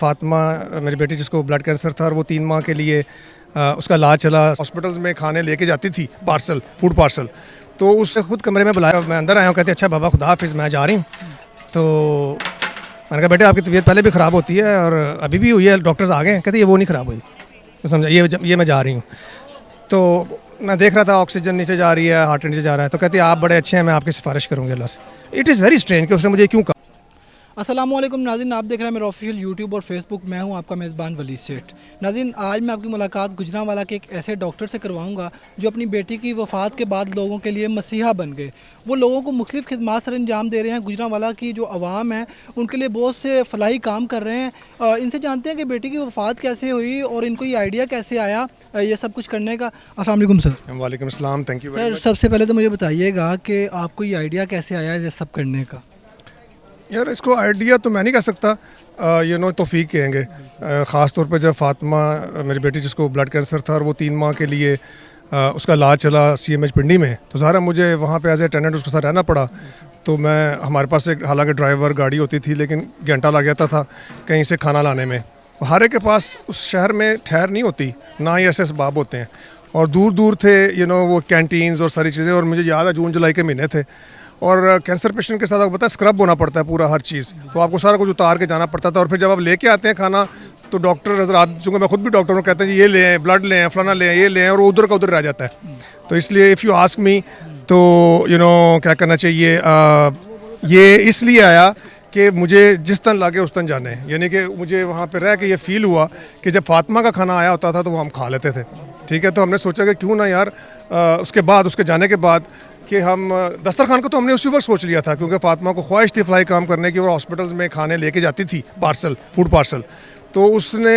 فاطمہ میری بیٹی جس کو بلڈ کینسر تھا اور وہ 3 ماہ کے لیے اس کا علاج چلا، ہاسپٹلز میں کھانے لے کے جاتی تھی فوڈ پارسل، تو اس سے خود کمرے میں بلایا، میں اندر آیا ہوں، کہتے اچھا بابا خدا حافظ میں جا رہی ہوں. تو میں نے کہا بیٹے آپ کی طبیعت پہلے بھی خراب ہوتی ہے اور ابھی بھی ہوئی ہے، ڈاکٹرز آ گئے ہیں، کہتے یہ وہ نہیں خراب ہوئی، تو سمجھا یہ میں جا رہی ہوں. تو میں دیکھ رہا تھا آکسیجن نیچے جا رہی ہے، ہارٹ نیچے جا رہا ہے، تو کہتے آپ بڑے اچھے ہیں، میں آپ کی سفارش کروں گی اللہ سے. اٹ از ویری اسٹرینج کہ اس نے مجھے کیوں کہا. السلام علیکم ناظرین، آپ دیکھ رہے ہیں میرا آفیشیل یوٹیوب اور فیس بک. میں ہوں آپ کا میزبان ولی سیٹھ. ناظرین، آج میں آپ کی ملاقات گجرانوالہ کے ایک ایسے ڈاکٹر سے کرواؤں گا جو اپنی بیٹی کی وفات کے بعد لوگوں کے لیے مسیحا بن گئے. وہ لوگوں کو مختلف خدمات سر انجام دے رہے ہیں. گجرانوالہ کی جو عوام ہے ان کے لیے بہت سے فلاحی کام کر رہے ہیں. ان سے جانتے ہیں کہ بیٹی کی وفات کیسے ہوئی اور ان کو یہ آئیڈیا کیسے آیا یہ سب کچھ کرنے کا. السلام علیکم سر. وعلیکم السلام، تھینک یو. سر سب سے پہلے تو مجھے بتائیے گا کہ آپ کو یہ آئیڈیا کیسے آیا یہ سب کرنے کا؟ یار اس کو آئیڈیا تو میں نہیں کہہ سکتا، توفیق کہیں گے. خاص طور پہ جب فاطمہ میری بیٹی جس کو بلڈ کینسر تھا اور وہ 3 ماہ کے لیے اس کا علاج چلا CMH پنڈی میں، تو ظاہر مجھے وہاں پہ ایز اے ٹیننٹ اس کے ساتھ رہنا پڑا. تو ہمارے پاس ایک حالانکہ ڈرائیور گاڑی ہوتی تھی لیکن گھنٹہ لگ جاتا تھا کہیں سے کھانا لانے میں. ہر ایک کے پاس اس شہر میں ٹھہر نہیں ہوتی، نہ ہی ایسے اسباب ہوتے ہیں، اور دور دور تھے وہ کینٹینز اور ساری چیزیں. اور مجھے یاد ہے جون جولائی کے مہینے تھے، اور کینسر پیشنٹ کے ساتھ آپ کو پتہ ہے اسکرب ہونا پڑتا ہے پورا ہر چیز، تو آپ کو سارا کچھ اتار کے جانا پڑتا تھا. اور پھر جب آپ لے کے آتے ہیں کھانا تو ڈاکٹر حضرات، چونکہ میں خود بھی ڈاکٹر ہوں، کہتے ہیں جی یہ لے آئیں، بلڈ لے آئیں، فلانا لے آئیں، یہ لے آئیں، اور وہ ادھر کا ادھر رہ جاتا ہے. تو اس لیے اف یو آسک می تو کیا کرنا چاہیے، یہ اس لیے آیا کہ مجھے جس تن لاگے اس تن جانے، یعنی کہ مجھے وہاں پہ رہ کے یہ فیل ہوا کہ جب فاطمہ کا کھانا آیا ہوتا تھا تو وہ ہم کھا لیتے تھے. ٹھیک ہے، تو ہم نے سوچا کہ کیوں نہ یار اس کے جانے کے بعد کہ ہم دسترخوان کو تو ہم نے اسی وقت سوچ لیا تھا، کیونکہ فاطمہ کو خواہش تھی فلاحی کام کرنے کی اور ہاسپٹلز میں کھانے لے کے جاتی تھی فوڈ پارسل. تو اس نے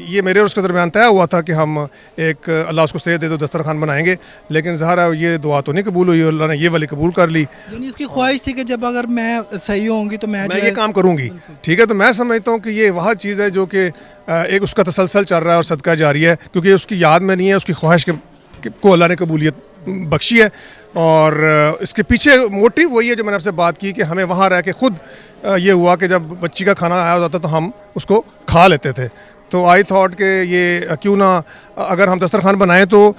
یہ میرے اور اس کے درمیان طے ہوا تھا کہ ہم ایک اللہ اس کو صحت دے تو دسترخوان بنائیں گے. لیکن ظاہر ہے یہ دعا تو نہیں قبول ہوئی، اللہ نے یہ والی قبول کر لی. یعنی اس کی خواہش تھی کہ جب اگر میں صحیح ہوں گی تو میں یہ کام کروں گی. ٹھیک ہے، تو میں سمجھتا ہوں کہ یہ وہ چیز ہے جو کہ ایک اس کا تسلسل چل رہا ہے اور صدقہ جاری ہے، کیونکہ اس کی یاد میں نہیں ہے، اس کی خواہش کو اللہ نے قبولیت بخشی ہے. اور اس کے پیچھے موٹیو وہی ہے جو میں نے آپ سے بات کی کہ ہمیں وہاں رہ کے خود یہ ہوا کہ جب بچی کا کھانا آیا ہوتا تو ہم اس کو کھا لیتے تھے. تو آئی تھاٹ کہ یہ کیوں نہ اگر ہم دسترخوان بنائیں تو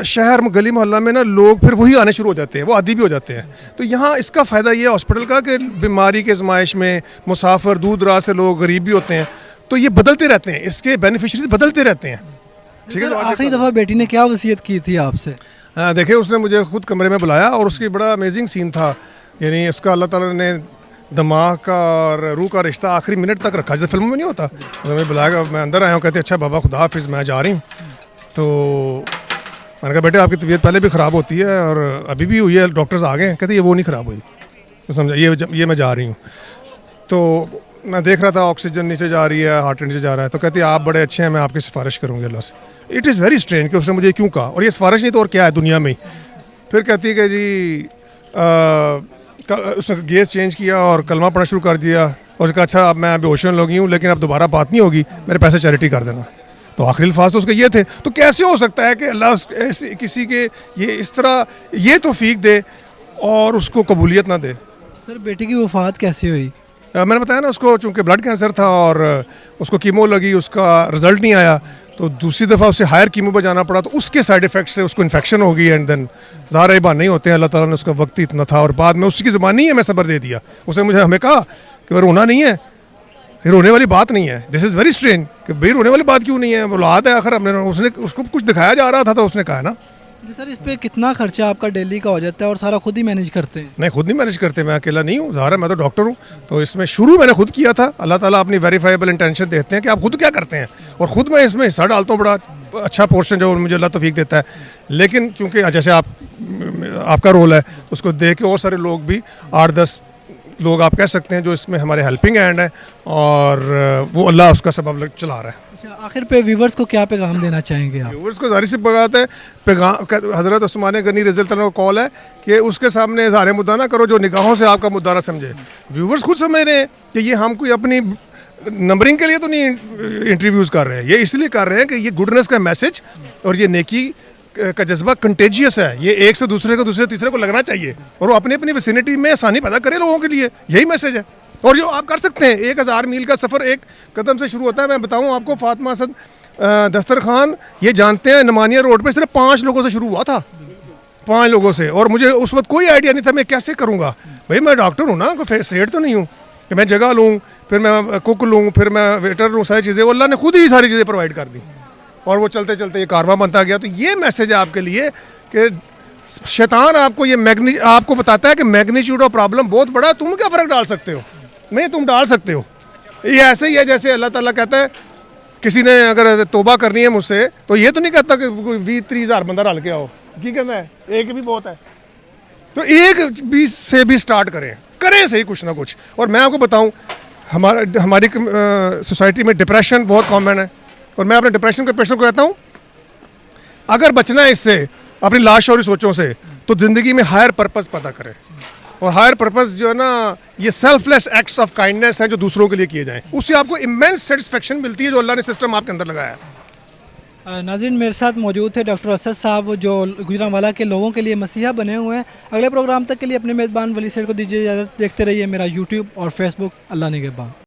شہر گلی محلہ میں لوگ پھر وہی آنے شروع ہو جاتے ہیں، وہ عادی بھی ہو جاتے ہیں. تو یہاں اس کا فائدہ یہ ہے ہاسپٹل کا کہ بیماری کے آزمائش میں مسافر دور دراز سے لوگ غریب بھی ہوتے ہیں، تو یہ بدلتے رہتے ہیں، اس کے بینیفیشریز بدلتے رہتے ہیں. ٹھیک ہے، آخری دفعہ بیٹی نے کیا وصیت کی تھی آپ سے؟ دیکھیں اس نے مجھے خود کمرے میں بلایا اور اس کی بڑا امیزنگ سین تھا. یعنی اس کا اللہ تعالیٰ نے دماغ کا اور روح کا رشتہ آخری منٹ تک رکھا، جیسے فلموں میں نہیں ہوتا. میں بلایا، میں اندر آیا ہوں، کہتے اچھا بابا خدا حافظ میں جا رہی ہوں. تو میں نے کہا بیٹے آپ کی طبیعت پہلے بھی خراب ہوتی ہے اور ابھی بھی ہوئی ہے، ڈاکٹرز آ گئے ہیں، کہتے یہ وہ نہیں خراب ہوئی، تو سمجھا یہ میں جا رہی ہوں. تو میں دیکھ رہا تھا آکسیجن نیچے جا رہی ہے، ہارٹ نیچے جا رہا ہے، تو کہتے آپ بڑے اچھے ہیں، میں آپ کی سفارش کروں گی اللہ سے. اٹ از ویری اسٹرینج کہ اس نے مجھے کیوں کہا، اور یہ سفارش نہیں تو اور کیا ہے دنیا میں. پھر کہتی کہ جی اس نے گیس چینج کیا اور کلمہ پڑھنا شروع کر دیا اور کہا اچھا اب میں ابھی ہوش میں لگی ہوں لیکن اب دوبارہ بات نہیں ہوگی، میرے پیسے چیریٹی کر دینا. تو آخری الفاظ تو اس کے یہ تھے. تو کیسے ہو سکتا ہے کہ اللہ کسی کے یہ اس طرح یہ توفیق دے اور اس کو قبولیت نہ دے؟ سر بیٹی کی وفات کیسے ہوئی؟ میں نے بتایا نا، اس کو چونکہ بلڈ کینسر تھا اور اس کو کیمو لگی، اس کا رزلٹ نہیں آیا، تو دوسری دفعہ اسے ہائر کیمو پہ جانا پڑا، تو اس کے سائڈ افیکٹ سے اس کو انفیکشن ہو گئی. اینڈ دین ظاہر بات نہیں ہوتے ہیں، اللہ تعالیٰ نے اس کا وقت اتنا تھا اور بعد میں اس کی زبان نہیں ہے، میں صبر دے دیا. اس نے ہمیں کہا کہ وہ رونا نہیں ہے، رونے والی بات نہیں ہے. دس از ویری اسٹرینج کہ بھائی رونے والی بات کیوں نہیں ہے، اولاد ہے آخر. اس کو کچھ دکھایا جا رہا تھا تو اس نے کہا نا. جی سر، اس پہ کتنا خرچہ آپ کا ڈیلی کا ہو جاتا ہے اور سارا خود ہی مینیج کرتے ہیں؟ نہیں، خود نہیں مینیج کرتے، میں اکیلا نہیں ہوں، ظاہر ہے میں تو ڈاکٹر ہوں. تو اس میں شروع میں نے خود کیا تھا. اللہ تعالیٰ اپنی ویریفائیبل انٹینشن دیتے ہیں کہ آپ خود کیا کرتے ہیں، اور خود میں اس میں حصہ ڈالتا ہوں، بڑا اچھا پورشن جو مجھے اللہ توفیق دیتا ہے. لیکن چونکہ جیسے آپ کا رول ہے، اس کو دیکھ کے اور سارے لوگ بھی 8-10 لوگ آپ کہہ سکتے ہیں جو اس میں ہمارے ہیلپنگ ہینڈ ہے، اور وہ اللہ اس کا سبب چلا رہا ہے. اچھا، آخر پہ ویورز کو کیا پیغام دینا چاہیں گے آپ؟ ویورز کو ظاہر سی بات ہے، حضرت عثمان غنی رضی اللہ عنہ کا کال ہے کہ اس کے سامنے اظہار مدعا نہ کرو جو نگاہوں سے آپ کا مدعا نہ سمجھے. ویورز خود سمجھ رہے ہیں کہ یہ ہم کوئی اپنی نمبرنگ کے لیے تو نہیں انٹرویوز کر رہے ہیں، یہ اس لیے کر رہے ہیں کہ یہ گڈنس کا میسج اور یہ نیکی کا جذبہ کنٹیجیس ہے. یہ ایک سے دوسرے کو، دوسرے تیسرے کو لگنا چاہیے، اور وہ اپنی ویسینٹی میں آسانی پیدا کرے لوگوں کے لیے. یہی میسج ہے. اور جو آپ کر سکتے ہیں 1000 میل کا سفر ایک قدم سے شروع ہوتا ہے. میں بتاؤں آپ کو فاطمہ اسد دسترخوان یہ جانتے ہیں نمانیہ روڈ پہ صرف 5 لوگوں سے شروع ہوا تھا, 5 لوگوں سے, اور مجھے اس وقت کوئی آئیڈیا نہیں تھا میں کیسے کروں گا. بھائی میں ڈاکٹر ہوں نا, کوئی سیٹ تو نہیں ہوں کہ میں جگہ لوں, پھر میں کوک لوں, پھر میں ویٹر لوں, ساری چیزیں. وہ اللہ نے خود ہی ساری چیزیں پرووائڈ کر دی اور وہ چلتے چلتے یہ کارواں بنتا گیا. تو یہ میسج ہے آپ کے لیے کہ شیطان آپ کو یہ آپ کو بتاتا ہے کہ میگنیچیوڈ آف پرابلم بہت بڑا ہے, تم کیا فرق ڈال سکتے ہو. نہیں, تم ڈال سکتے ہو. یہ ایسے ہی ہے جیسے اللہ تعالیٰ کہتا ہے کسی نے اگر توبہ کرنی ہے مجھ سے تو یہ تو نہیں کہتا کہ 20-30 ہزار بندہ ڈال کے آؤ, کی کہنا ہے ایک بھی بہت ہے. تو ایک بھی سے بھی سٹارٹ کریں صحیح کچھ نہ کچھ. اور میں آپ کو بتاؤں ہماری سوسائٹی میں ڈپریشن بہت کامن ہے, اور میں اپنے ڈپریشن کے پیشنٹ کو کہتا ہوں اگر بچنا ہے اس سے اپنی لاشعوری سوچوں سے تو زندگی میں ہائر پرپز پتا کریں. اور ہائر پرپز جو ہے نا یہ self less acts of kindness ہیں جو دوسروں کے لیے کیے جائیں, اس سے آپ کو امینس سیٹسفیکشن ملتی ہے جو اللہ نے سسٹم آپ کے اندر لگایا ہے. ناظرین میرے ساتھ موجود تھے ڈاکٹر اسد صاحب جو گجرانوالہ کے لوگوں کے لیے مسیحا بنے ہوئے ہیں. اگلے پروگرام تک کے لیے اپنے میزبان ولی سیٹ کو دیجیے اجازت. دیکھتے رہیے میرا یوٹیوب اور فیس بک. اللہ نگہبان.